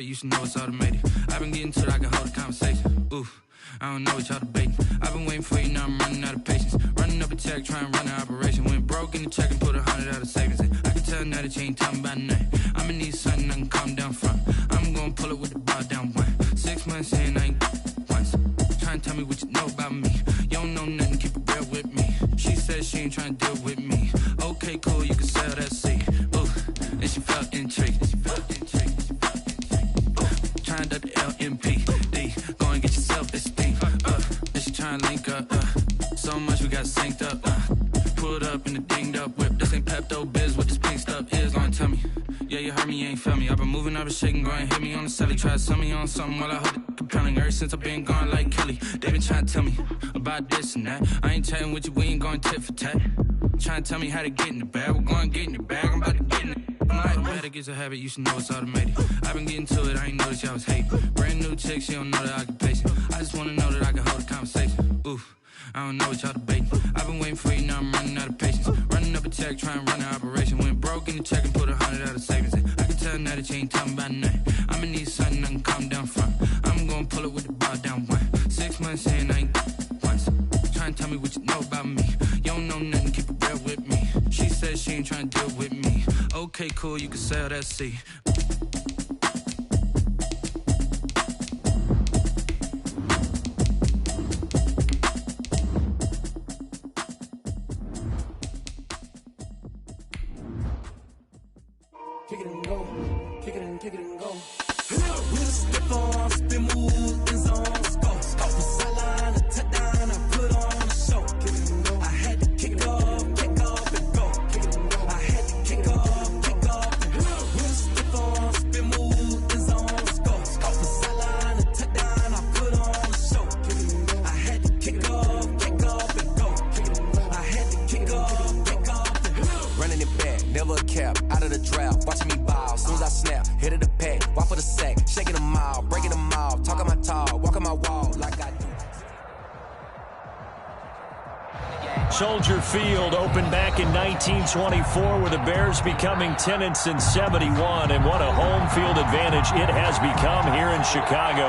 You should know it's automated. I've been getting to it, I can hold a conversation. Ooh, I don't know what y'all debating. I've been waiting for you, now I'm running out of patience. Running up a check, trying to run an operation. Went broke in the check and put 100 out of savings in. I can tell now that you ain't talking about nothing. I'ma need something I can calm down from. I'm gonna pull it with the bar down one. 6 months in, I ain't once. Trying to tell me what you know about me. You don't know nothing, keep it real with me. She said she ain't trying to deal with me. Okay, cool, you can sell that seed. Ooh, and she felt intrigued. Trying to the LMPD, go and get your self-esteem. And she trying to link up. So much we got synced up. Pulled up in the dinged up whip. This ain't Pepto-Biz, what this pink stuff is. Gonna tell me, yeah, you heard me, you ain't felt me. I've been moving, I've been shaking, go and hit me on the celly. Try to sell me on something while I hold it compelling. Ever since I've been gone like Kelly, they been trying to tell me about this and that. I ain't chatting with you, we ain't going tit for tat. Trying to tell me how to get in the bag. We're going to get in the bag, I'm about to get in it. Automatic is a habit, you should know it's automated. I've been getting to it, I ain't noticed y'all was hating. Brand new chick, she don't know the occupation. I just wanna know that I can hold a conversation. Ooh, I don't know what y'all debating. I've been waiting for you, now I'm running out of patience. Running up a check, trying to run an operation. Went broke in the check and put 100 out of savings in. I can tell now that you ain't talking about nothing. I'ma need something I can calm down from. I'm gonna pull it with the bar down one. 6 months in, I ain't once. Trying to tell me what you know about me. You don't know nothing, keep it real with me. She said she ain't trying to deal with me. Okay, cool, you can sell that seed. Kick it and go, kick it and go. We'll step on, spin, move, in zone, go. From sideline to touchdown, I put on a show. Kick it and go. I had to kick off and go. Kick it and go. I had to kick off and go. We'll step on, spin, move, in zone, go. From sideline to touchdown, I put on a show. Kick it and go. I had to kick off and go. Kick it and go. I had to kick off and go. Running it back, never a cap, out of the draft. Watching me ball, soon as I snap, hit of the pack, walk for the sack, shaking them out, breaking them out, talking my talk, walking my wall like I do. Soldier Field opened back in 1924 with the Bears becoming 10-71, and what a home field advantage it has become here in Chicago.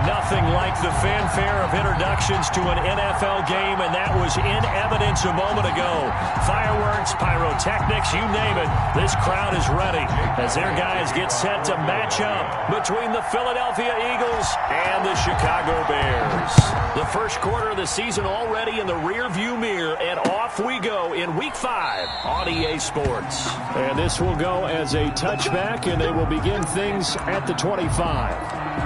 Nothing like the fanfare of introductions to an NFL game, and that was in evidence a moment ago. Fireworks, pyrotechnics, you name it, this crowd is ready as their guys get set to match up between the Philadelphia Eagles and the Chicago Bears. The first quarter of the season already in the rearview mirror, and off we go in Week 5 on EA Sports. And this will go as a touchback, and they will begin things at the 25.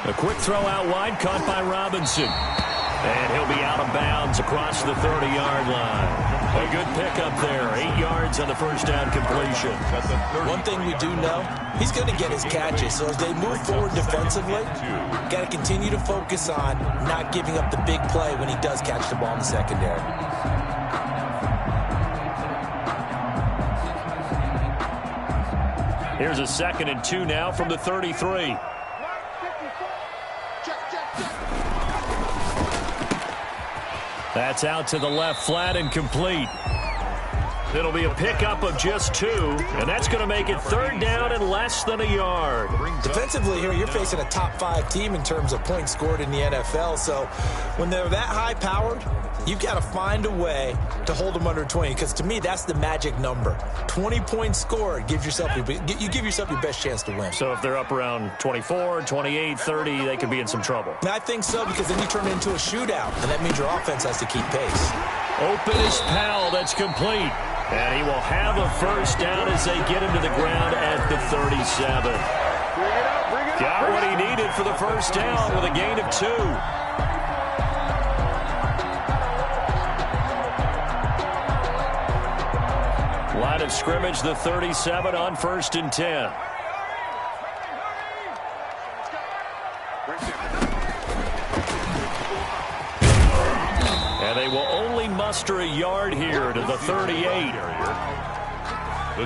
A quick throw out wide, caught by Robinson. And he'll be out of bounds across the 30-yard line. A good pickup there, 8 yards on the first down completion. One thing we do know, he's going to get his catches. So as they move forward defensively, got to continue to focus on not giving up the big play when he does catch the ball in the secondary. Here's a 2nd and 2 now from the 33. That's out to the left flat and complete. It'll be a pickup of just 2, and that's going to make it 3rd down and less than a yard. Defensively here, you're facing a top 5 team in terms of points scored in the NFL. So when they're that high-powered, you've got to find a way to hold them under 20, because to me, that's the magic number. 20 points scored, you give yourself your best chance to win. So if they're up around 24, 28, 30, they could be in some trouble. I think so, because then you turn it into a shootout, and that means your offense has to keep pace. Open is Powell, that's complete. And he will have a first down as they get him to the ground at the 37. Got what he needed for the first down with a gain of 2. Line of scrimmage, the 37 on 1st and 10. muster a yard here to the 38.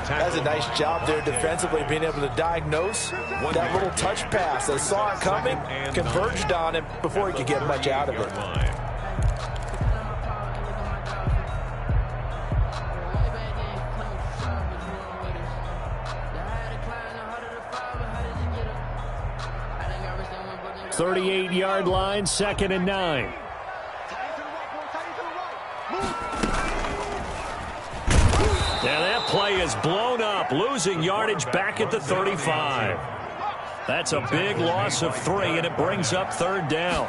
That's a nice job there defensively, being able to diagnose that little touch pass. They saw it coming, converged on it before he could get much out of it. .38-yard line, 2nd and 9. And that play is blown up, losing yardage back at the 35. That's a big loss of 3, and it brings up 3rd down.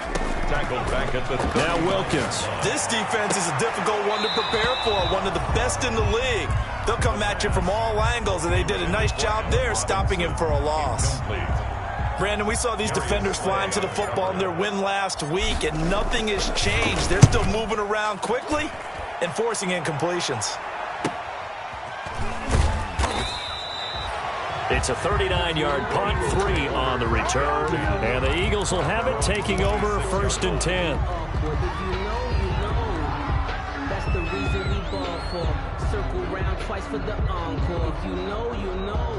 Now Wilkins. This defense is a difficult one to prepare for, one of the best in the league. They'll come at you from all angles, and they did a nice job there stopping him for a loss. Brandon, we saw these defenders flying to the football in their win last week, and nothing has changed. They're still moving around quickly and forcing incompletions. It's a 39-yard punt, 3 on the return, and the Eagles will have it, taking over 1st and 10. That's the reason we ball for. Circle round twice for the encore. If you know, you know.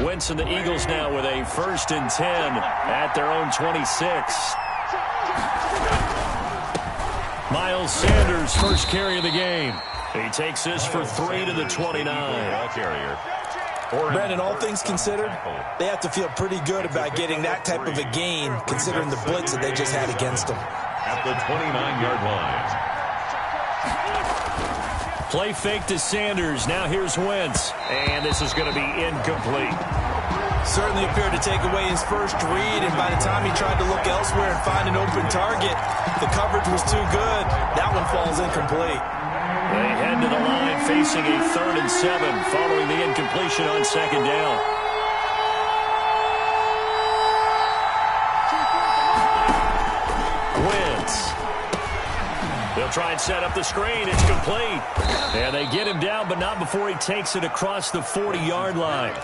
Wentz and the Eagles now with a 1st and 10 at their own 26. Miles Sanders, first carry of the game. He takes this for 3 to the 29. Brandon, all things considered, they have to feel pretty good about getting that type of a gain, considering the blitz that they just had against them. At the 29-yard line. Play fake to Sanders. Now here's Wentz. And this is going to be incomplete. Certainly appeared to take away his first read, and by the time he tried to look elsewhere and find an open target, the coverage was too good. That one falls incomplete. They head to the line facing a 3rd and 7 following the incompletion on 2nd down. Wentz. They'll try and set up the screen. It's complete. And they get him down, but not before he takes it across the 40-yard line.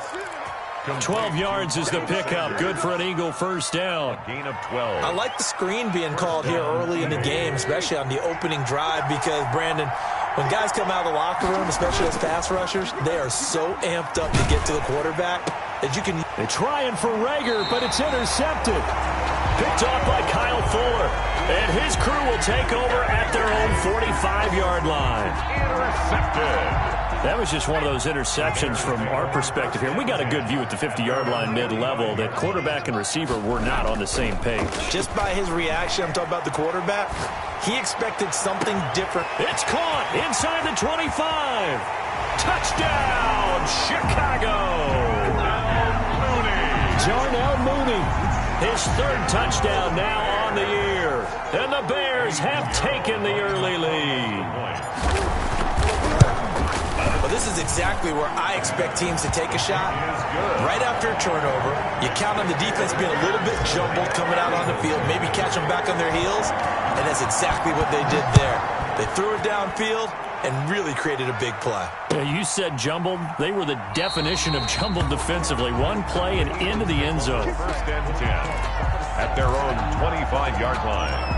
12 yards is the pickup. Good for an Eagle first down. Gain of 12. I like the screen being called here early in the game, especially on the opening drive, because, Brandon, when guys come out of the locker room, especially as pass rushers, they are so amped up to get to the quarterback that you can... They're trying for Rager, but it's intercepted. Picked off by Kyle Fuller. And his crew will take over at their own 45-yard line. Intercepted. That was just one of those interceptions from our perspective here. We got a good view at the 50-yard line mid-level that quarterback and receiver were not on the same page. Just by his reaction, I'm talking about the quarterback, he expected something different. It's caught inside the 25. Touchdown, Chicago. Darnell Mooney, his 3rd touchdown now on the year. And the Bears have taken the early lead. Well, this is exactly where I expect teams to take a shot. Right after a turnover, you count on the defense being a little bit jumbled coming out on the field, maybe catch them back on their heels, and that's exactly what they did there. They threw it downfield and really created a big play. Yeah, you said jumbled. They were the definition of jumbled defensively. One play and into the end zone. 1st and 10 at their own 25-yard line.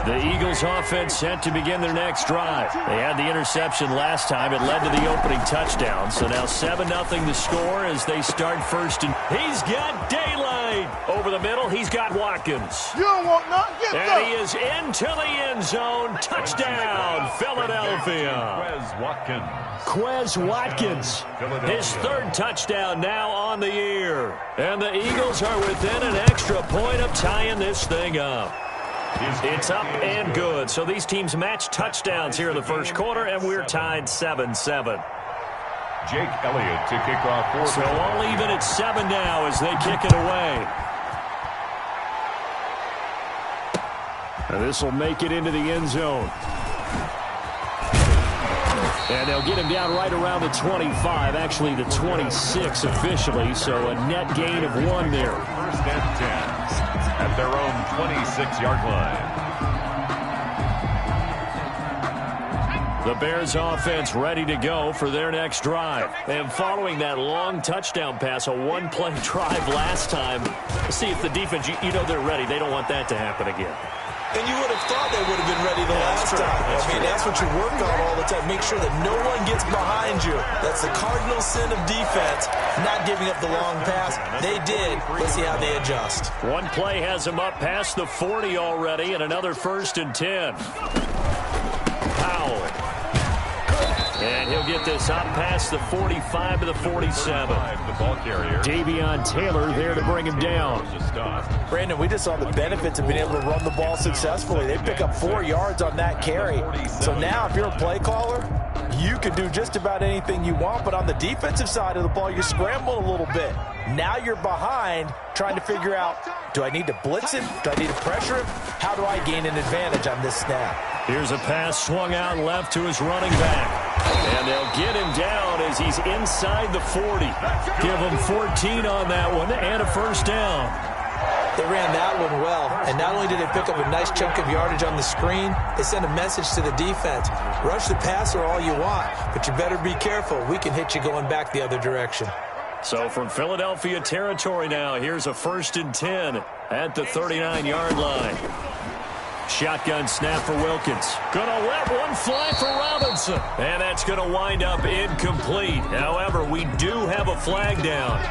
The Eagles offense set to begin their next drive. They had the interception last time. It led to the opening touchdown. So now 7-0 the score as they start 1st and... He's got daylight. Over the middle, he's got Watkins. You don't want nothing. Get and he is into the end zone. Touchdown, Philadelphia. Quez Watkins. His 3rd touchdown now on the year. And the Eagles are within an extra point of tying this thing up. It's up and good. So these teams match touchdowns here in the first quarter, and we're tied 7-7. Jake Elliott to kick off. So all even at 7 now as they kick it away. And this will make it into the end zone. And they'll get him down right around the 25, actually the 26 officially, so a net gain of 1 there. 1st and 10 at their own 26-yard line. The Bears offense ready to go for their next drive. And following that long touchdown pass, a one-play drive last time, let's see if the defense, you know they're ready. They don't want that to happen again. And you would have thought they would have been ready the last time. That's what you work on all the time. Make sure that no one gets behind you. That's the cardinal sin of defense, not giving up the long pass. They did. Let's see how they adjust. One play has them up past the 40 already, and another 1st and 10. Powell. And he'll get this up past the 45 to the 47. The ball carrier. Davion Taylor there to bring him down. Brandon, we just saw the benefits of being able to run the ball successfully. They pick up 4 yards on that carry. So now if you're a play caller, you can do just about anything you want. But on the defensive side of the ball, you scramble a little bit. Now you're behind trying to figure out, do I need to blitz him? Do I need to pressure him? How do I gain an advantage on this snap? Here's a pass swung out left to his running back. And they'll get him down as he's inside the 40. Give him 14 on that one and a 1st down. They ran that one well, and not only did they pick up a nice chunk of yardage on the screen, they sent a message to the defense. Rush the passer all you want, but you better be careful. We can hit you going back the other direction. So from Philadelphia territory now, here's a 1st and 10 at the 39-yard line. Shotgun snap for Wilkins. Gonna let one fly for Robinson. And that's gonna wind up incomplete. However, we do have a flag down.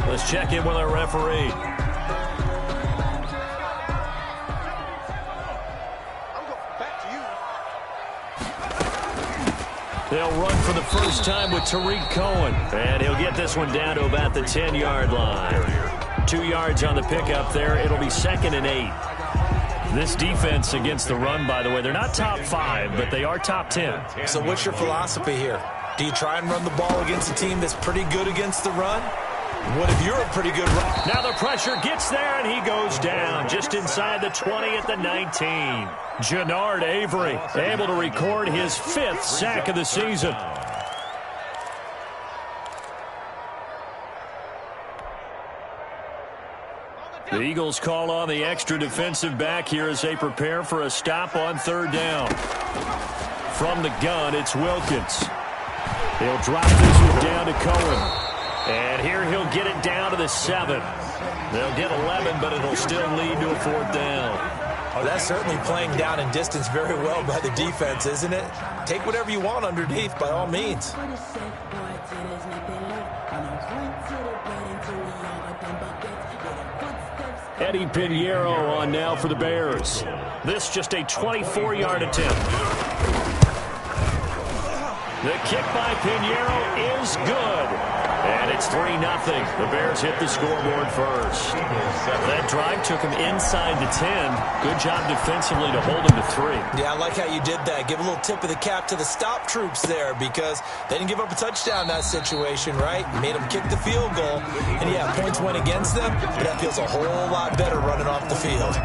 Let's check in with our referee. They'll run for the first time with Tariq Cohen. And he'll get this one down to about the 10-yard line. 2 yards on the pickup there. It'll be 2nd and 8. This defense against the run, by the way, they're not top 5, but they are top 10. So what's your philosophy here? Do you try and run the ball against a team that's pretty good against the run? What if you're a pretty good runner? Now the pressure gets there, and he goes down just inside the 20 at the 19. Jannard Avery able to record his 5th sack of the season. The Eagles call on the extra defensive back here as they prepare for a stop on 3rd down. From the gun, it's Wilkins. He'll drop this one down to Cohen. And here he'll get it down to the 7. They'll get 11, but it'll still lead to a 4th down. Oh, that's certainly playing down in distance very well by the defense, isn't it? Take whatever you want underneath, by all means. Eddie Pinheiro on now for the Bears. This just a 24-yard attempt. The kick by Pinheiro is good. And it's 3-0. The Bears hit the scoreboard first. That drive took him inside the 10. Good job defensively to hold him to 3. Yeah, I like how you did that. Give a little tip of the cap to the stop troops there because they didn't give up a touchdown in that situation, right? Made them kick the field goal. And, yeah, points went against them, but that feels a whole lot better running off the field.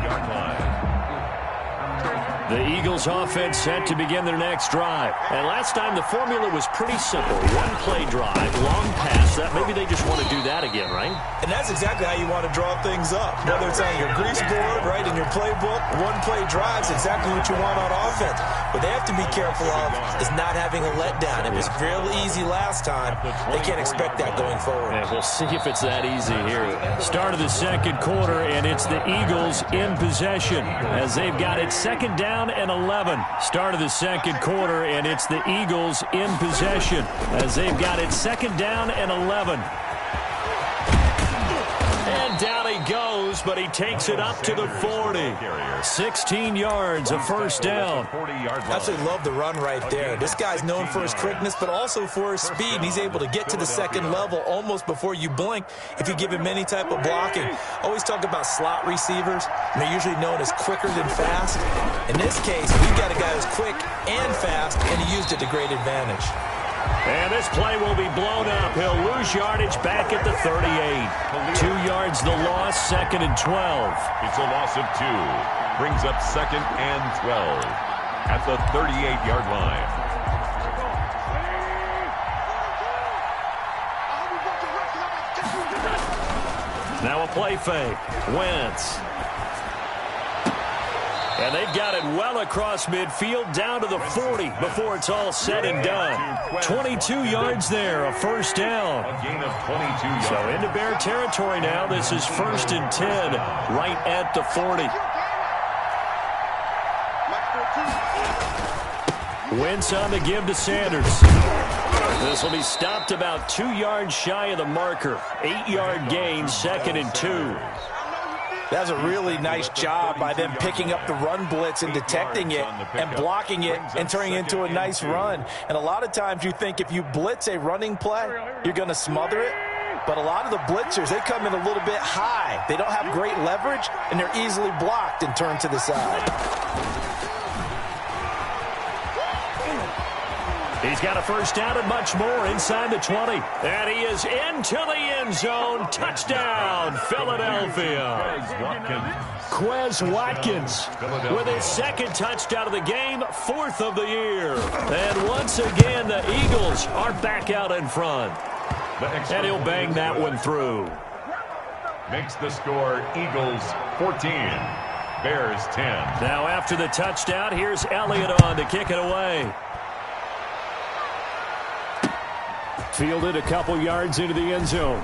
The Eagles offense set to begin their next drive. And last time the formula was pretty simple. One play drive, long pass. That maybe they just want to do that again, right? And that's exactly how you want to draw things up. Whether it's on your grease board, right, in your playbook, one play drive's exactly what you want on offense. What they have to be careful of is not having a letdown. It was real easy last time. They can't expect that going forward. And we'll see if it's that easy here. Start of the 2nd quarter, and it's the Eagles in possession as they've got it 2nd down and 11. Start of the 2nd quarter, and it's the Eagles in possession as they've got it 2nd down and 11. And down he goes, but he takes it up to the 40. 16 yards, a 1st down. Absolutely love the run right there. This guy's known for his quickness, but also for his speed. He's able to get to the 2nd level almost before you blink if you give him any type of blocking. Always talk about slot receivers, and they're usually known as quicker than fast. In this case, we've got a guy who's quick and fast, and he used it to great advantage. And this play will be blown up. He'll lose yardage back at the 38. 2 yards the loss, 2nd and 12. It's a loss of 2. Brings up 2nd and 12 at the 38-yard line. Now a play fake. Wentz. And they've got it well across midfield down to the 40 before it's all said and done. 22 yards there, a first down. A gain of 22 yards. So into Bear territory now. This is 1st and 10 right at the 40. Wentz on the give to Sanders. This will be stopped about 2 yards shy of the marker. 8-yard gain, 2nd and 2. That's a really nice job by them picking up the run blitz and detecting it and blocking it and turning it into a nice run. And a lot of times you think if you blitz a running play, you're going to smother it. But a lot of the blitzers, they come in a little bit high. They don't have great leverage, and they're easily blocked and turned to the side. He's got a first down and much more inside the 20. And he is into the end zone. Touchdown, Philadelphia. Quez Watkins with his 2nd touchdown of the game, 4th of the year. And once again, the Eagles are back out in front. And he'll bang that one through. Makes the score Eagles 14, Bears 10. Now after the touchdown, here's Elliott on to kick it away. Fielded a couple yards into the end zone.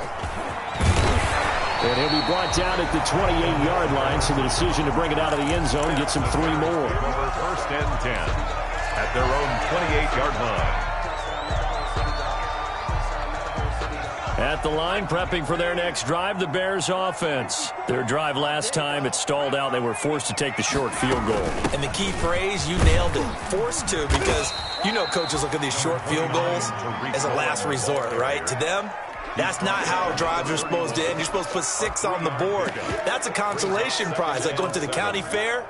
And he'll be brought down at the 28-yard line, so the decision to bring it out of the end zone gets him 3 more. 1st and 10 at their own 28-yard line. At the line, prepping for their next drive, the Bears offense. Their drive last time, it stalled out. They were forced to take the short field goal. And the key phrase, you nailed it, forced to, because you know coaches look at these short field goals as a last resort, right? To them, that's not how drives are supposed to end. You're supposed to put 6 on the board. That's a consolation prize, like going to the county fair.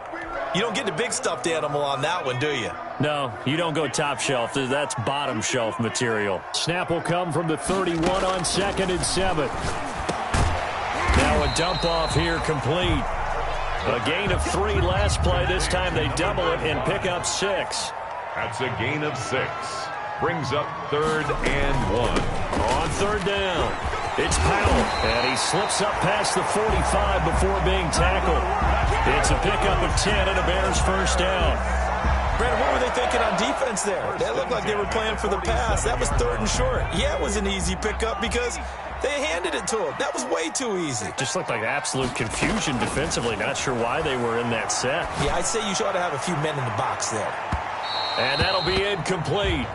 You don't get the big stuffed animal on that one, do you? No, you don't go top shelf. That's bottom shelf material. Snap will come from the 31 on 2nd and 7. Now a dump off here complete. A gain of 3 last play. This time they double it and pick up 6. That's a gain of 6. Brings up 3rd and 1. On 3rd down, it's Powell. And he slips up past the 45 before being tackled. It's a pickup of 10 and a Bears first down. Brandon, what were they thinking on defense there? They looked like they were playing for the pass. That was 3rd and short. Yeah, it was an easy pickup because they handed it to him. That was way too easy. Just looked like absolute confusion defensively. Not sure why they were in that set. Yeah, I'd say you ought to have a few men in the box there. And that'll be incomplete.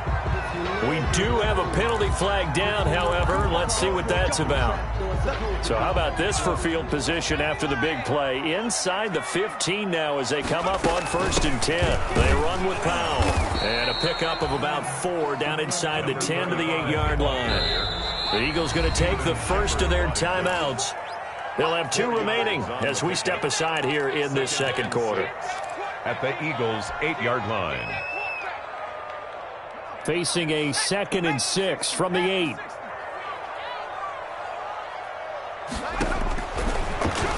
We do have a penalty flag down, however. Let's see what that's about. So how about this for field position after the big play? Inside the 15 now as they come up on 1st and 10. They run with Powell. And a pickup of about 4 down inside the 10 to the 8-yard line. The Eagles going to take the first of their timeouts. They'll have 2 remaining as we step aside here in this 2nd quarter. At the Eagles' 8-yard line. Facing a 2nd and 6 from the 8.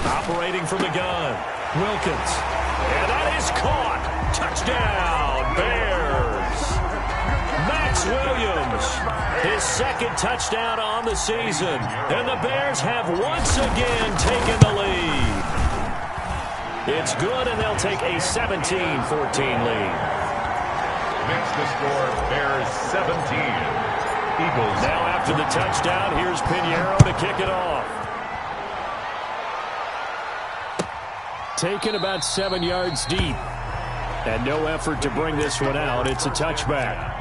Operating from the gun, Wilkins. And that is caught. Touchdown, Bears. Max Williams, his 2nd touchdown on the season. And the Bears have once again taken the lead. It's good, and they'll take a 17-14 lead. Makes the score Bears 17. Eagles. Now after the touchdown, here's Pinheiro to kick it off. Taken about 7 yards deep. And no effort to bring this one out. It's a touchback.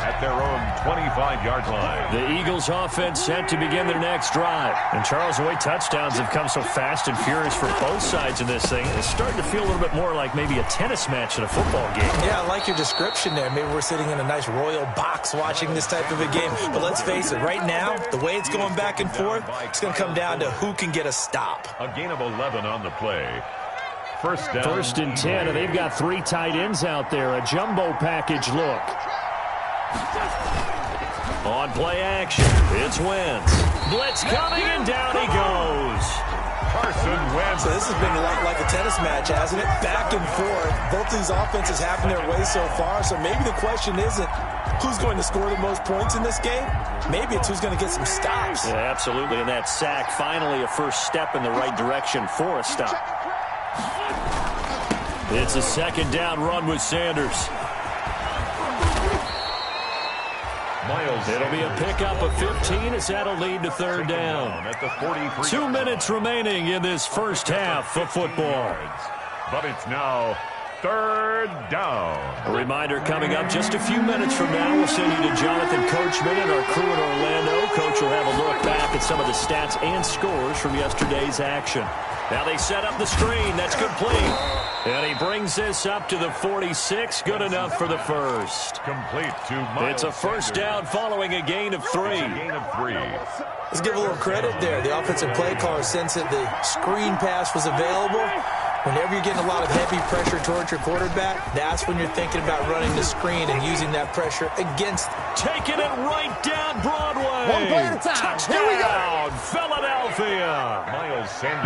At their own 25-yard line. The Eagles offense set to begin their next drive. And Charles, the way touchdowns have come so fast and furious for both sides of this thing, it's starting to feel a little bit more like maybe a tennis match in a football game. Yeah, I like your description there. Maybe we're sitting in a nice royal box watching this type of a game. But let's face it, right now, the way it's going back and forth, it's going to come down to who can get a stop. A gain of 11 on the play. First down. 1st and 10, and they've got 3 tight ends out there. A jumbo package look. On play action, it's Wentz. Blitz coming, and down he goes. Carson Wentz. So this has been a lot like a tennis match, hasn't it? Back and forth. Both these offenses having their way so far. So maybe the question isn't who's going to score the most points in this game. Maybe it's who's going to get some stops. Yeah, absolutely. And that sack, finally a first step in the right direction for a stop. It's a second down run with Sanders. It'll be a pickup of 15 as that'll lead to third down. At the 43. 2 minutes remaining in this first half of football. But it's now third down. A reminder coming up just a few minutes from now. We'll send you to Jonathan Coachman and our crew in Orlando. Coach will have a look back at some of the stats and scores from yesterday's action. Now they set up the screen. That's complete. And he brings this up to the 46. Good enough for the first. Complete to Miles It's a first down following a gain of 3. Let's give a little credit there. The offensive play caller sensed that the screen pass was available. Whenever you're getting a lot of heavy pressure towards your quarterback, that's when you're thinking about running the screen and using that pressure against. Taking it right down Broadway. One play at a time. Touchdown, Here we go. Philadelphia.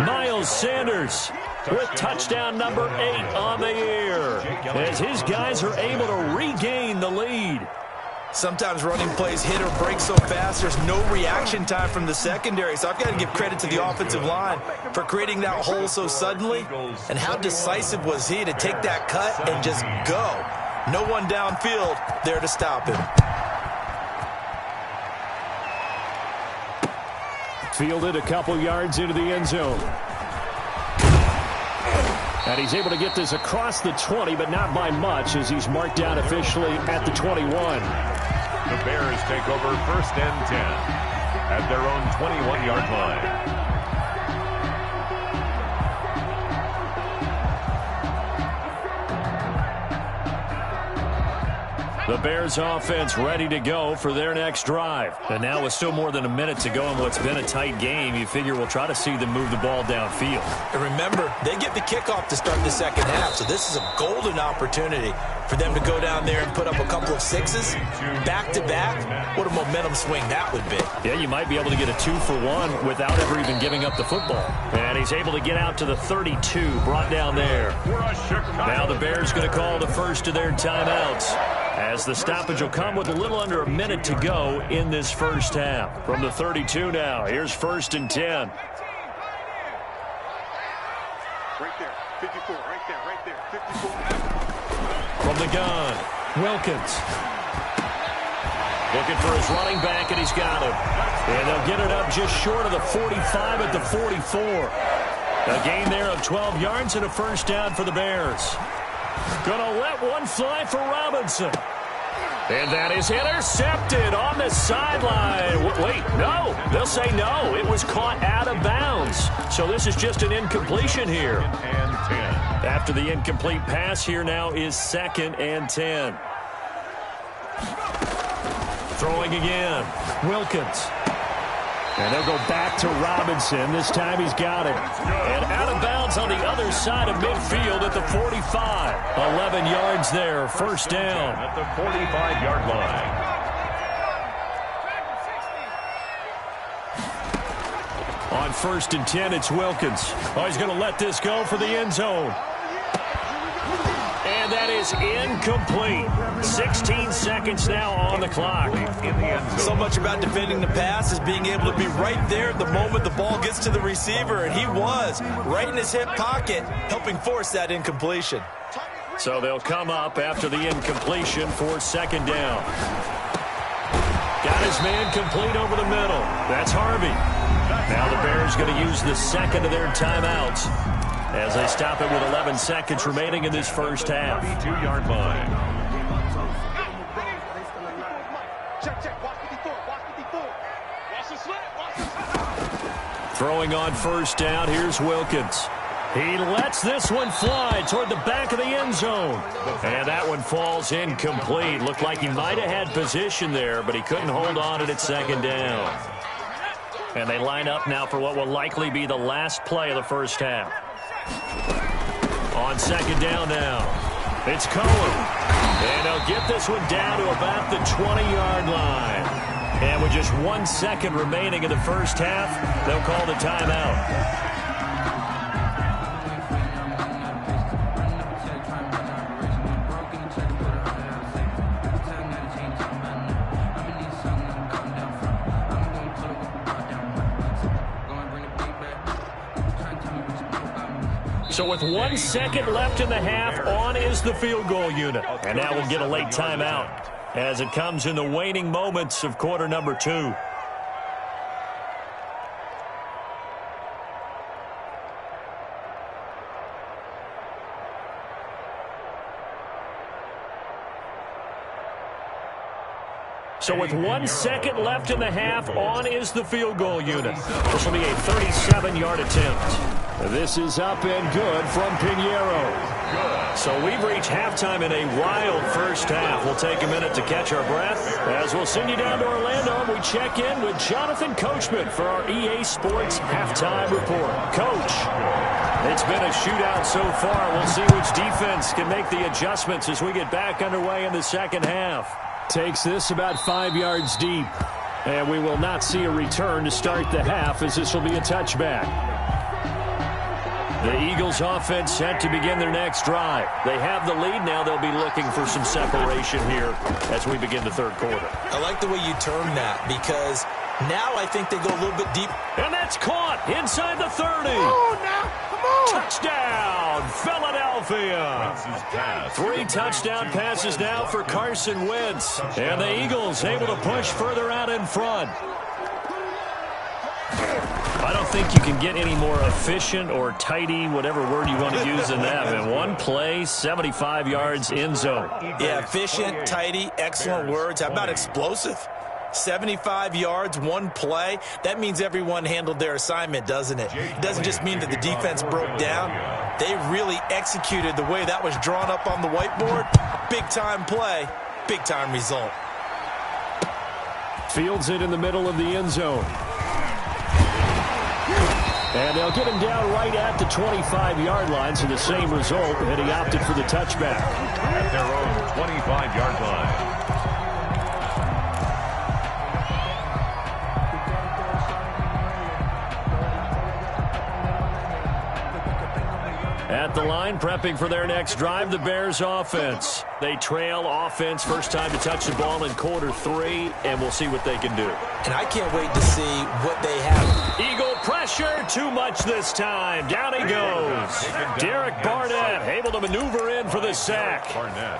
Miles Sanders with touchdown number 8 on the year. As his guys are able to regain the lead. Sometimes running plays hit or break so fast, there's no reaction time from the secondary. So I've got to give credit to the offensive line for creating that hole so suddenly. And how decisive was he to take that cut and just go. No one downfield there to stop him. Fielded a couple yards into the end zone. And he's able to get this across the 20, but not by much as he's marked down officially at the 21. The Bears take over first and 10 at their own 21-yard line. The Bears offense ready to go for their next drive. And now with still more than a minute to go in what's been a tight game, you figure we'll try to see them move the ball downfield. And remember, they get the kickoff to start the second half, so this is a golden opportunity for them to go down there and put up a couple of sixes back-to-back. What a momentum swing that would be. Yeah, you might be able to get a 2-for-1 without ever even giving up the football. And he's able to get out to the 32, brought down there. Now the Bears going to call the first of their timeouts, as the stoppage will come with a little under a minute to go in this first half. From the 32 now, here's first and 10. Right there, 54, right there, 54. From the gun, Wilkins. Looking for his running back, and he's got him. And they'll get it up just short of the 45 at the 44. A gain there of 12 yards and a first down for the Bears. Gonna let one fly for Robinson. And that is intercepted on the sideline. Wait, no. They'll say no. It was caught out of bounds. So this is just an incompletion here. And 10. After the incomplete pass, here now is second and 10. Throwing again. Wilkins. And they'll go back to Robinson. This time he's got it. And out of bounds on the other side of midfield at the 45. 11 yards there. First down. At the 45-yard line. On first and 10, it's Wilkins. Oh, he's going to let this go for the end zone. And that is incomplete. 16 seconds now on the clock. So much about defending the pass is being able to be right there at the moment the ball gets to the receiver, and he was right in his hip pocket, helping force that incompletion. So they'll come up after the incompletion for second down. Got his man complete over the middle. That's Harvey. Now the Bears going to use the second of their timeouts as they stop it with 11 seconds remaining in this first half. 52-yard line. Throwing on first down, here's Wilkins. He lets this one fly toward the back of the end zone. And that one falls incomplete. Looked like he might have had position there, but he couldn't hold on at second down. And they line up now for what will likely be the last play of the first half. On second down now, it's Cohen. And they'll get this one down to about the 20-yard line. And with just 1 second remaining in the first half, they'll call the timeout. So with 1 second left in the half, on is the field goal unit. And now we'll get a late timeout as it comes in the waning moments of quarter number 2. So with 1 second left in the half, on is the field goal unit. This will be a 37-yard attempt. This is up and good from Pinheiro. So we've reached halftime in a wild first half. We'll take a minute to catch our breath as we'll send you down to Orlando and we check in with Jonathan Coachman for our EA Sports Halftime Report. Coach, it's been a shootout so far. We'll see which defense can make the adjustments as we get back underway in the second half. Takes this about 5 yards deep. And we will not see a return to start the half as this will be a touchback. The Eagles offense set to begin their next drive. They have the lead. Now they'll be looking for some separation here as we begin the third quarter. I like the way you term that because now I think they go a little bit deep. And that's caught inside the 30. Oh, now, come on. Touchdown, Philadelphia. 3 touchdown passes now for Carson Wentz. And the Eagles able to push further out in front. I don't think you can get any more efficient or tidy, whatever word you want to use in that. And one play, 75 yards, end zone. Yeah, efficient, tidy, excellent words. How about explosive? 75 yards, one play. That means everyone handled their assignment, doesn't it? It doesn't just mean that the defense broke down. They really executed the way that was drawn up on the whiteboard. Big-time play, big-time result. Fields it in the middle of the end zone. And they'll get him down right at the 25-yard line, so the same result, and he opted for the touchback. At their own 25-yard line. At the line, prepping for their next drive, the Bears offense. They trail offense, first time to touch the ball in quarter 3, and we'll see what they can do. And I can't wait to see what they have. Eagle pressure, too much this time. Down he goes. Derek Barnett able to maneuver in for the sack.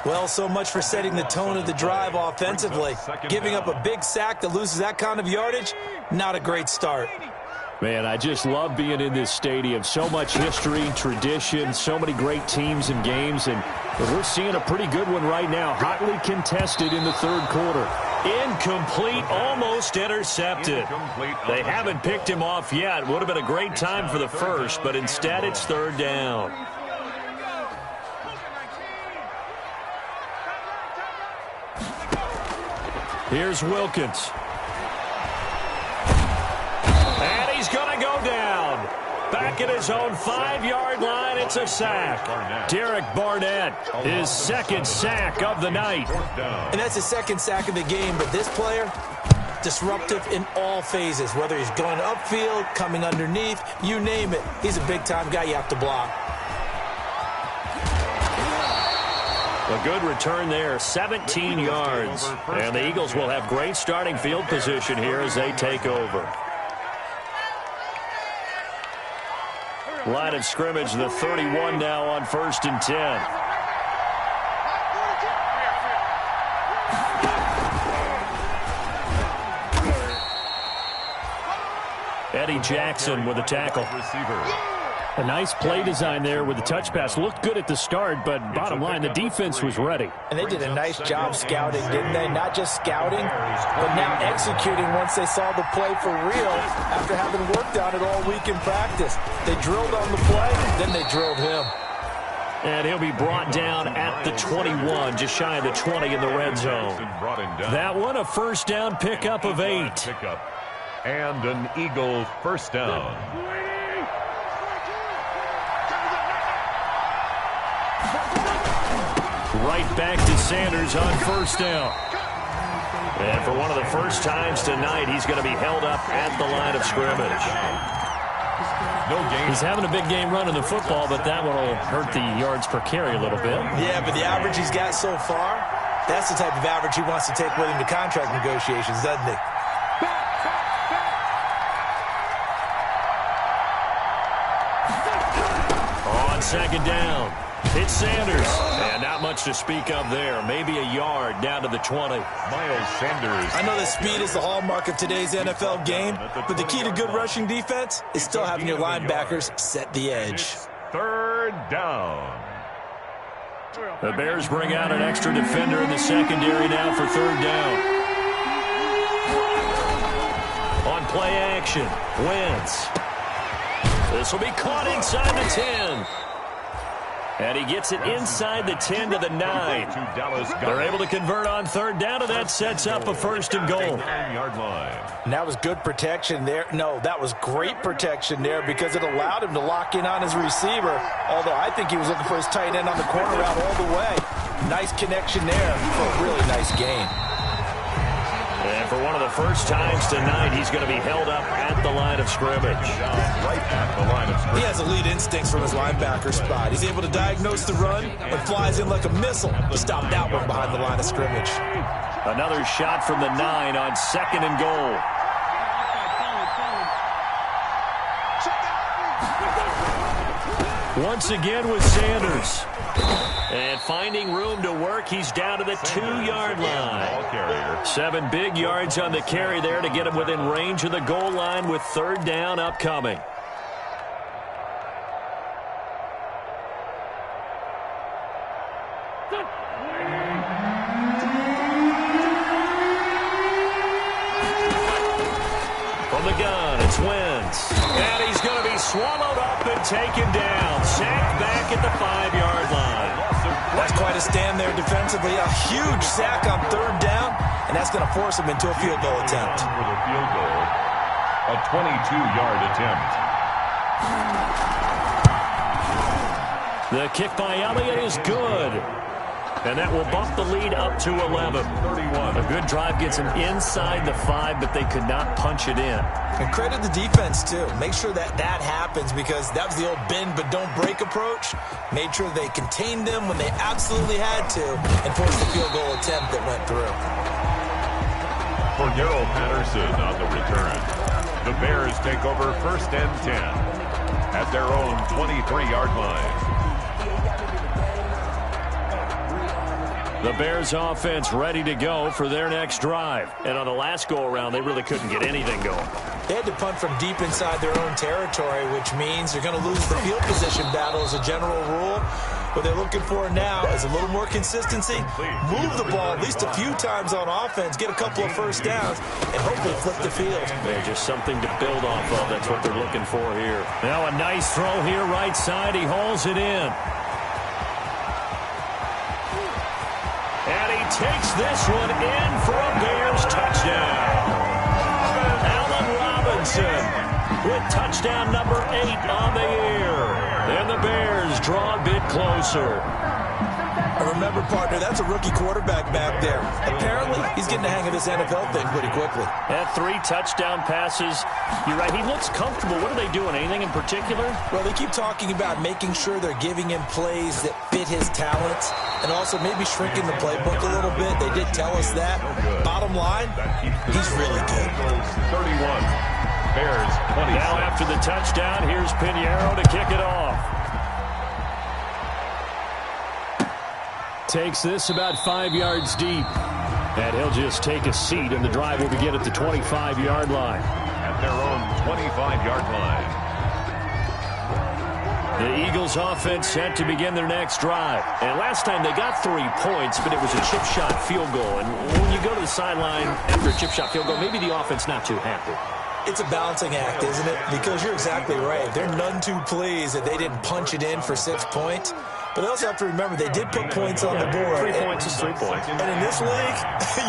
Well, so much for setting the tone of the drive offensively. Giving up a big sack that loses that kind of yardage, not a great start. Man, I just love being in this stadium. So much history, tradition, so many great teams and games, and we're seeing a pretty good one right now. Hotly contested in the third quarter. Incomplete, almost intercepted. They haven't picked him off yet. Would have been a great time for the first, but instead it's third down. Here's Wilkins. And he's going to go down. Back at his own 5-yard line, it's a sack. Derek Barnett, his second sack of the night. And that's his second sack of the game, but this player, disruptive in all phases, whether he's going upfield, coming underneath, you name it. He's a big-time guy you have to block. A good return there, 17 yards. And the Eagles will have great starting field position here as they take over. Line of scrimmage, the 31 now on 1st and 10. Eddie Jackson with a tackle. A nice play design there with the touch pass. Looked good at the start, but bottom line, the defense was ready. And they did a nice job scouting, didn't they? Not just scouting, but now executing once they saw the play for real after having worked on it all week in practice. They drilled on the play, then they drilled him. And he'll be brought down at the 21, just shy of the 20 in the red zone. That one, a first down pickup of 8. And an Eagle first down. Right back to Sanders on first down. And for one of the first times tonight, he's going to be held up at the line of scrimmage. He's having a big game running the football, but that one will hurt the yards per carry a little bit. Yeah, but the average he's got so far, that's the type of average he wants to take with him to contract negotiations, doesn't he? second down. It's Sanders. And not much to speak of there. Maybe a yard down to the 20. Miles Sanders. I know that speed is the hallmark of today's NFL game, but the key to good rushing defense is still having your linebackers set the edge. Third down. The Bears bring out an extra defender in the secondary now for third down. On play action, Wentz. This will be caught inside the 10. And he gets it inside the 10 to the 9. They're able to convert on third down, and that sets up a first and goal. And that was good protection there. No, that was great protection there because it allowed him to lock in on his receiver, although I think he was looking for his tight end on the corner route all the way. Nice connection there for a really nice gain. And for one of the first times tonight, he's going to be held up at the line of scrimmage. Right at the line of scrimmage. He has elite instincts from his linebacker spot. He's able to diagnose the run and flies in like a missile to stop that one behind the line of scrimmage. Another shot from the 9 on second and goal. Once again with Sanders. And finding room to work, he's down to the 2-yard line. 7 big yards on the carry there to get him within range of the goal line with third down upcoming. From the gun, it's Wentz. And he's going to be swallowed up and taken down. Sacked back at the 5-yard line. That's quite a stand there defensively. A huge sack on third down, and that's going to force him into a field goal attempt. For the field goal, a 22-yard attempt. The kick by Elliott is good. And that will bump the lead up to 11. 31. A good drive gets him inside the 5, but they could not punch it in. And credit the defense, too. Make sure that happens because that was the old bend but don't break approach. Made sure they contained them when they absolutely had to and forced the field goal attempt that went through. For Daryl Patterson on the return. The Bears take over first and 10 at their own 23-yard line. The Bears offense ready to go for their next drive. And on the last go-around, they really couldn't get anything going. They had to punt from deep inside their own territory, which means you're going to lose the field position battle as a general rule. What they're looking for now is a little more consistency. Move the ball at least a few times on offense, get a couple of first downs, and hopefully flip the field. They're just something to build off of. That's what they're looking for here. Now a nice throw here right side. He hauls it in. And he takes this one in for a Bears touchdown. Allen Robinson with touchdown number 8 on the year. And the Bears draw a bit closer. And remember, partner, that's a rookie quarterback back there. Apparently, he's getting the hang of this NFL thing pretty quickly. Had 3 touchdown passes. You're right, he looks comfortable. What are they doing? Anything in particular? Well, they keep talking about making sure they're giving him plays that fit his talents and also maybe shrinking the playbook a little bit. They did tell us that. Bottom line, he's really good. 31. Bears 26. Now after the touchdown, here's Pinheiro to kick it off. Takes this about 5 yards deep. And he'll just take a seat, and the drive will begin at the 25-yard line. At their own 25-yard line. The Eagles offense set to begin their next drive. And last time they got 3 points, but it was a chip shot field goal. And when you go to the sideline after a chip shot field goal, maybe the offense not too happy. It's a balancing act, isn't it? Because you're exactly right. They're none too pleased that they didn't punch it in for 6 points. But they also have to remember they did put points on the board. 3 points is 3 points. And in this league,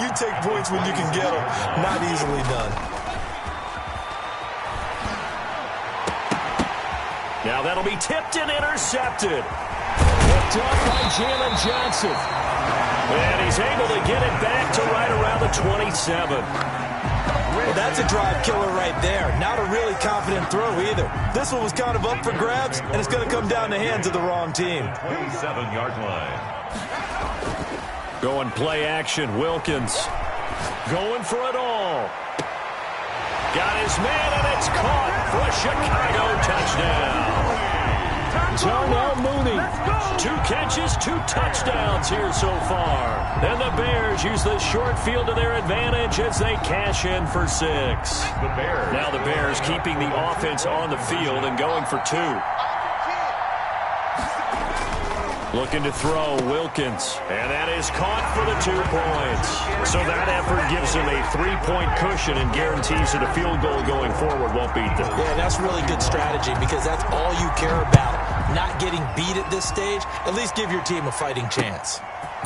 you take points when you can get them. Not easily done. Now that'll be tipped and intercepted. Picked up by Jalen Johnson. And he's able to get it back to right around the 27. Well, that's a drive killer right there. Not a really confident throw either. This one was kind of up for grabs, and it's going to come down the hands of the wrong team. 27-yard line. Going play action, Wilkins. Going for it all. Got his man, and it's caught for a Chicago touchdown. Darnell Mooney. 2 catches, 2 touchdowns here so far. And the Bears use the short field to their advantage as they cash in for 6. Now the Bears keeping the offense on the field and going for 2. Looking to throw, Wilkins. And that is caught for the 2 points. So that effort gives them a 3-point cushion and guarantees that a field goal going forward won't beat them. Yeah, that's really good strategy because that's all you care about. Not getting beat at this stage. At least give your team a fighting chance.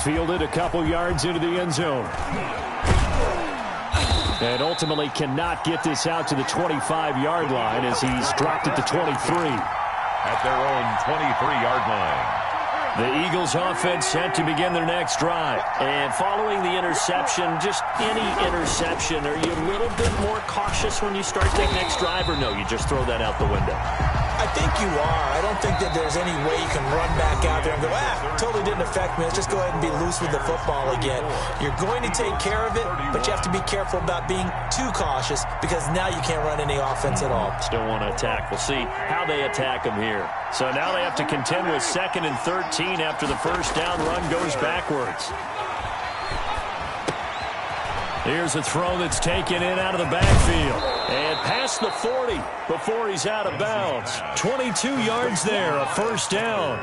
Fielded a couple yards into the end zone. And ultimately cannot get this out to the 25-yard line as he's dropped it to 23. At their own 23-yard line. The Eagles offense set to begin their next drive. And following the interception, just any interception, are you a little bit more cautious when you start that next drive, or no, you just throw that out the window? I think you are. I don't think that there's any way you can run back out there and go, totally didn't affect me. Let's just go ahead and be loose with the football again. You're going to take care of it, but you have to be careful about being too cautious because now you can't run any offense at all. Still want to attack. We'll see how they attack them here. So now they have to contend with 2nd and 13 after the first down run goes backwards. Here's a throw that's taken in out of the backfield. And past the 40 before he's out of bounds. 22 yards there, a first down.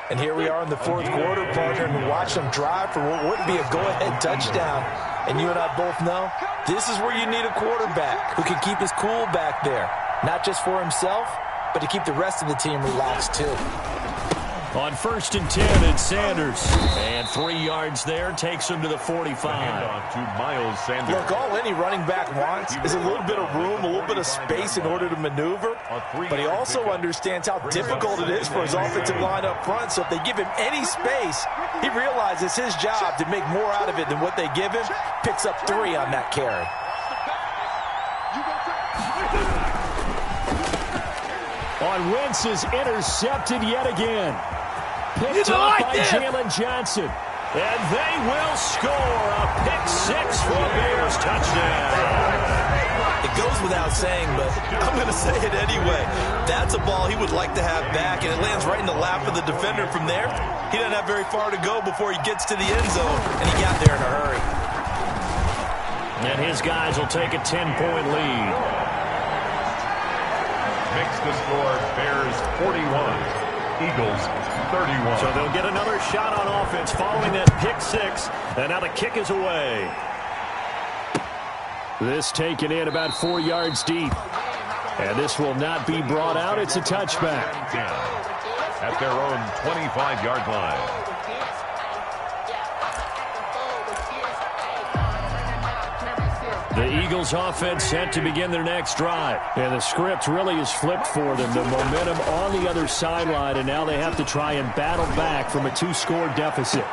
And here we are in the 4th quarter, partner, and watch them drive for what would be a go-ahead touchdown. And you and I both know this is where you need a quarterback who can keep his cool back there. Not just for himself, but to keep the rest of the team relaxed too. On 1st and 10, it's Sanders. And 3 yards there takes him to the 45. Handoff to Miles Sanders. Look, all any running back wants is a little bit of room, a little bit of space in order to maneuver. But he also understands how difficult it is for his offensive line up front. So if they give him any space, he realizes his job to make more out of it than what they give him. Picks up 3 on that carry. On Wentz is intercepted yet again. Picked up by Jalen Johnson. And they will score a pick-6 for a Bears touchdown. It goes without saying, but I'm going to say it anyway. That's a ball he would like to have back, and it lands right in the lap of the defender from there. He doesn't have very far to go before he gets to the end zone, and he got there in a hurry. And his guys will take a 10-point lead. Makes the score Bears 41, Eagles 31. So they'll get another shot on offense following that pick-6, and now the kick is away. This taken in about 4 yards deep. And this will not be brought out. It's a touchback. At their own 25-yard line. The Eagles offense set to begin their next drive. And the script really is flipped for them. The momentum on the other sideline, and now they have to try and battle back from a 2-score deficit.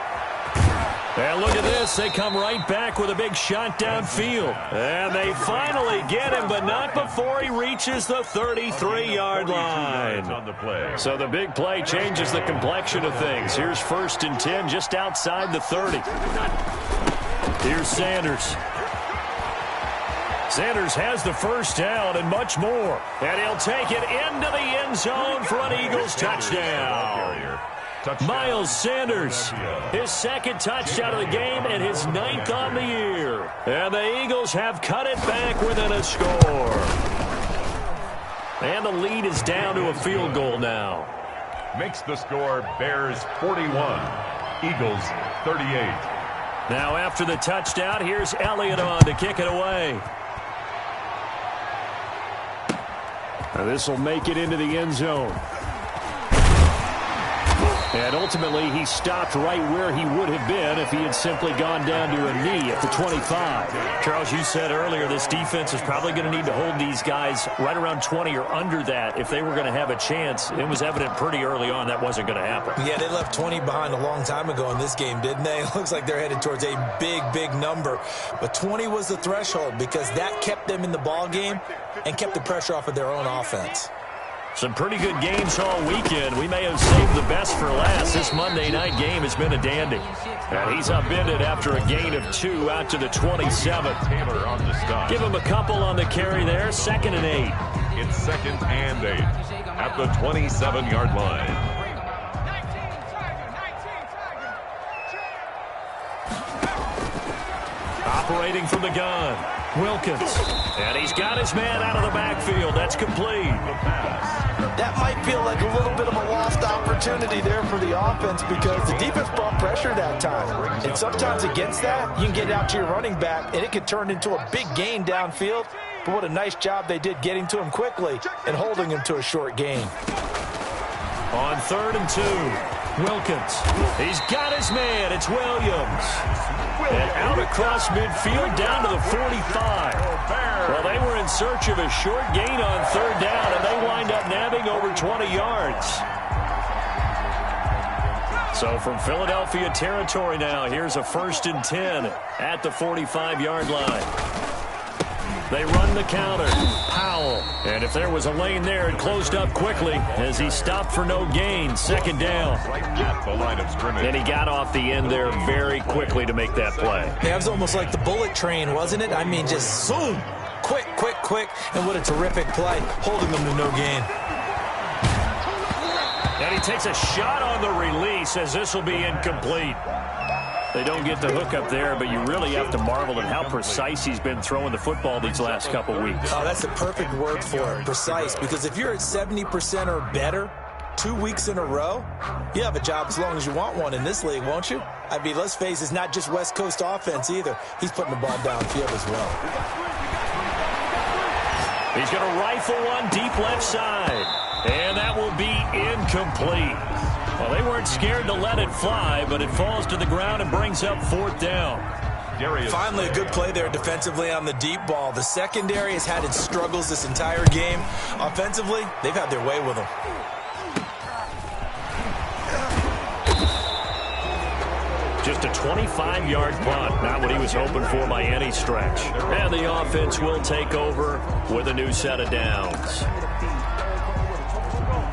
And look at this. They come right back with a big shot downfield. And they finally get him, but not before he reaches the 33-yard line. So the big play changes the complexion of things. Here's 1st and 10 just outside the 30. Here's Sanders. Sanders has the first down and much more. And he'll take it into the end zone for an Eagles touchdown. Miles Sanders, his 2nd touchdown of the game and his 9th on the year. And the Eagles have cut it back within a score. And the lead is down to a field goal now. Makes the score Bears 41, Eagles 38. Now after the touchdown, here's Elliott on to kick it away. Now this will make it into the end zone. And ultimately, he stopped right where he would have been if he had simply gone down to a knee at the 25. Charles, you said earlier this defense is probably going to need to hold these guys right around 20 or under that if they were going to have a chance. It was evident pretty early on that wasn't going to happen. Yeah, they left 20 behind a long time ago in this game, didn't they? It looks like they're headed towards a big, big number. But 20 was the threshold because that kept them in the ball game and kept the pressure off of their own offense. Some pretty good games all weekend. We may have saved the best for last. This Monday night game has been a dandy. And he's upended after a gain of 2 out to the 27. Taylor on the stop. Give him a couple on the carry there. 2nd and 8. It's 2nd and 8. at the 27-yard line. Operating from the gun, Wilkins. And he's got his man out of the backfield. That's complete. That might feel like a little bit of a lost opportunity there for the offense because the defense brought pressure that time. And sometimes against that, you can get out to your running back, and it could turn into a big gain downfield. But what a nice job they did getting to him quickly and holding him to a short gain. On 3rd and 2, Wilkins. He's got his man. It's Williams. And out across midfield down to the 45. Well, they were in search of a short gain on 3rd down, and they wind up nabbing over 20 yards. So from Philadelphia territory now, here's a 1st and 10 at the 45-yard line. They run the counter. Powell. And if there was a lane there, it closed up quickly as he stopped for no gain. 2nd down. Right at the line of scrimmage. And he got off the end there very quickly to make that play. Yeah, it was almost like the bullet train, wasn't it? I mean, just zoom. Quick, quick, quick. And what a terrific play, holding them to no gain. And he takes a shot on the release as this will be incomplete. They don't get the hook up there, but you really have to marvel at how precise he's been throwing the football these last couple weeks. Oh, that's the perfect word for it, precise, because if you're at 70% or better 2 weeks in a row, you have a job as long as you want one in this league, won't you? I mean, let's face it, it's not just West Coast offense either. He's putting the ball downfield as well. He's going to rifle one deep left side, and that will be incomplete. Well, they weren't scared to let it fly, but it falls to the ground and brings up 4th down. Finally, a good play there defensively on the deep ball. The secondary has had its struggles this entire game. Offensively, they've had their way with them. Just a 25-yard punt, not what he was hoping for by any stretch. And the offense will take over with a new set of downs.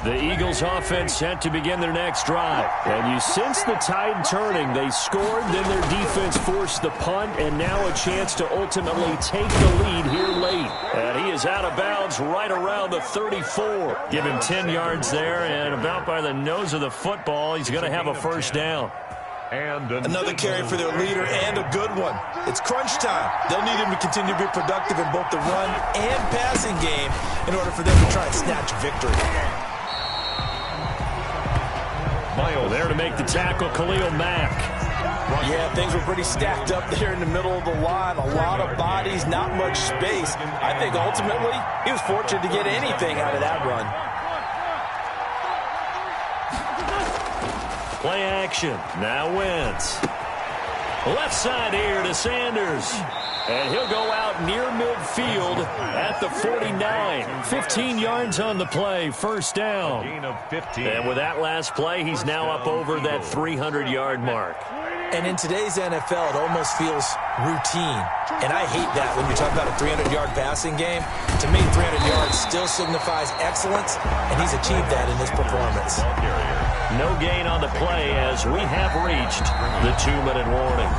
The Eagles offense set to begin their next drive. And you sense the tide turning. They scored, then their defense forced the punt, and now a chance to ultimately take the lead here late. And he is out of bounds right around the 34. Give him 10 yards there, and about by the nose of the football, he's going to have a 1st down. And another carry for their leader, and a good one. It's crunch time. They'll need him to continue to be productive in both the run and passing game in order for them to try and snatch victory. Miles there to make the tackle, Khalil Mack. Yeah, things were pretty stacked up there in the middle of the line. A lot of bodies, not much space. I think ultimately he was fortunate to get anything out of that run. Play action. Now Wentz. Left side here to Sanders. And he'll go out near midfield at the 49. 15 yards on the play. 1st down. Gain of 15. And with that last play, he's now up over that 300-yard mark. And in today's NFL, it almost feels routine. And I hate that when you talk about a 300-yard passing game. To me, 300 yards still signifies excellence, and he's achieved that in this performance. No gain on the play as we have reached the 2-minute warning.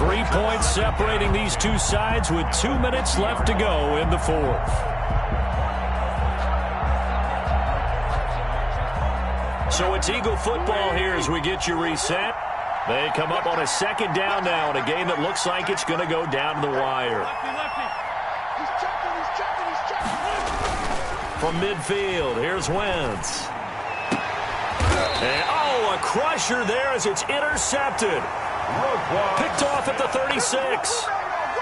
3 points separating these two sides with 2 minutes left to go in the 4th. So it's Eagle football here as we get you reset. They come up on a 2nd down now in a game that looks like it's going to go down to the wire. From midfield, here's Wentz. And, a crusher there as it's intercepted. Picked off at the 36.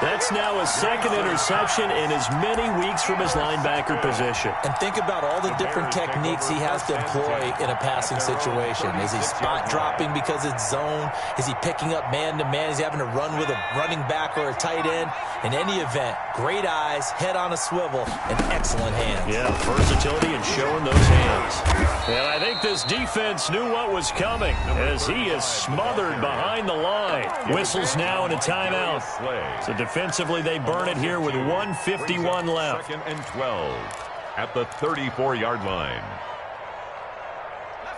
That's now his 2nd interception in as many weeks from his linebacker position. And think about all the different techniques he has to employ in a passing situation. Is he spot dropping because it's zone? Is he picking up man-to-man? Is he having to run with a running back or a tight end? In any event, great eyes, head on a swivel, and excellent hands. Yeah, versatility and showing those hands. And I think this defense knew what was coming as he is smothered behind the line. Whistles now and a timeout. So defensively, they burn it here with 1:51 left. 2nd and 12 at the 34-yard line.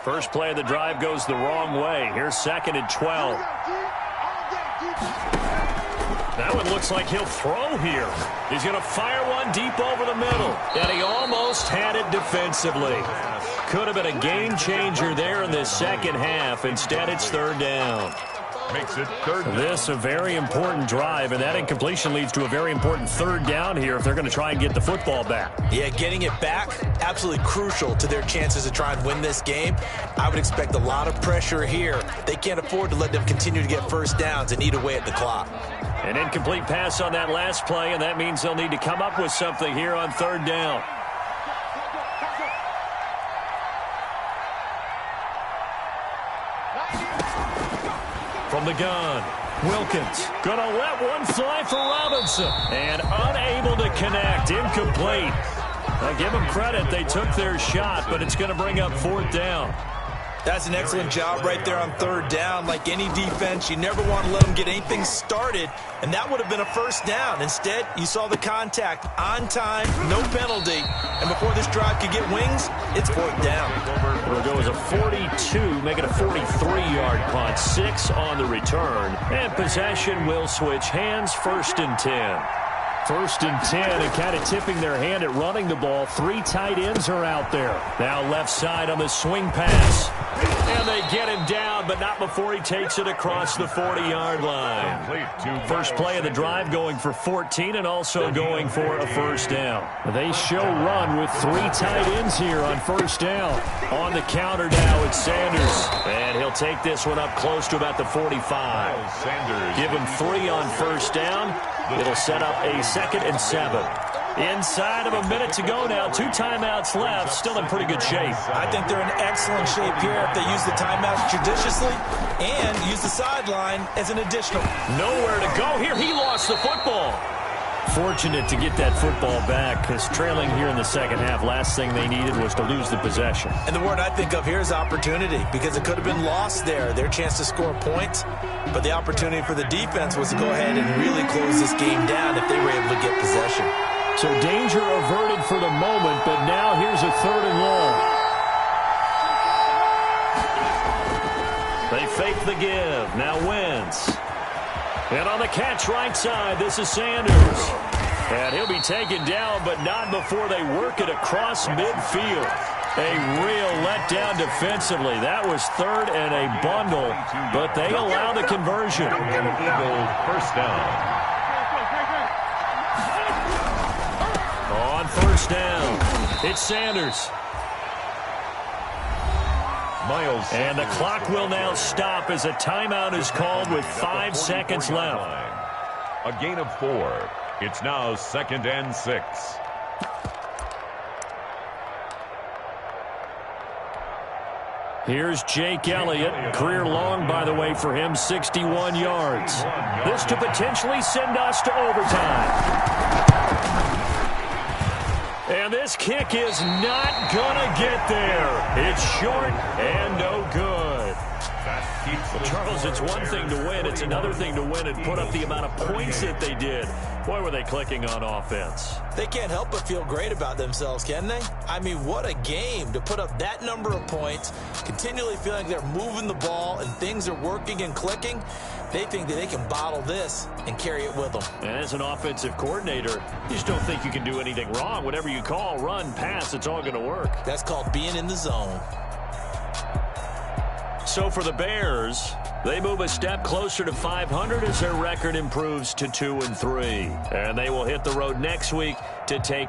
First play of the drive goes the wrong way. Here's 2nd and 12. That one looks like he'll throw here. He's going to fire one deep over the middle. And he almost had it defensively. Could have been a game changer there in this second half. Instead, it's third down. Makes it third down. This a very important drive, and that incompletion leads to a very important third down here if they're going to try and get the football back. Yeah, getting it back, absolutely crucial to their chances to try and win this game. I would expect a lot of pressure here. They can't afford to let them continue to get first downs and eat away at the clock. An incomplete pass on that last play, and that means they'll need to come up with something here on third down. From the gun, Wilkins gonna let one fly for Robinson and unable to connect. Incomplete. I'll give them credit. They took their shot, but it's going to bring up fourth down. That's an excellent job right there on third down. Like any defense, you never want to let them get anything started, and that would have been a first down. Instead, you saw the contact on time, no penalty, and before this drive could get wings, it's fourth down. It'll go as a 42, make it a 43-yard punt, 6 on the return, and possession will switch hands, first and 10. First and 10, and kind of tipping their hand at running the ball. 3 tight ends are out there. Now left side on the swing pass. And they get him down, but not before he takes it across the 40-yard line. First play of the drive going for 14 and also going for a first down. They show run with 3 tight ends here on first down. On the counter now, it's Sanders. And he'll take this one up close to about the 45. Give him 3 on first down. It'll set up a 2nd and 7. Inside of a minute to go now. 2 timeouts left. Still in pretty good shape. I think they're in excellent shape here if they use the timeouts judiciously and use the sideline as an additional. Nowhere to go here. He lost the football. Fortunate to get that football back because trailing here in the second half, last thing they needed was to lose the possession. And the word I think of here is opportunity because it could have been lost there, their chance to score points. But the opportunity for the defense was to go ahead and really close this game down if they were able to get possession. So danger averted for the moment, but now here's a 3rd and long. They fake the give. Now Wentz. And on the catch right side, this is Sanders. And he'll be taken down, but not before they work it across midfield. A real letdown defensively. That was 3rd and a bundle, but they allow the conversion. First down. On first down, it's Sanders. Miles Sanders. And the clock will now stop as a timeout is called with 5 seconds left. A gain of 4. It's now 2nd and 6. Here's Jake Elliott. Career long, by the way, for him, 61 yards. This to potentially send us to overtime. And this kick is not going to get there. It's short and no good. Well, Charles, it's one thing to win. It's another thing to win and put up the amount of points that they did. Boy, were they clicking on offense. They can't help but feel great about themselves, can they? I mean, what a game to put up that number of points, continually feeling they're moving the ball and things are working and clicking. They think that they can bottle this and carry it with them. And as an offensive coordinator, you just don't think you can do anything wrong. Whatever you call, run, pass, it's all going to work. That's called being in the zone. So for the Bears, they move a step closer to 500 as their record improves to 2-3. And they will hit the road next week to take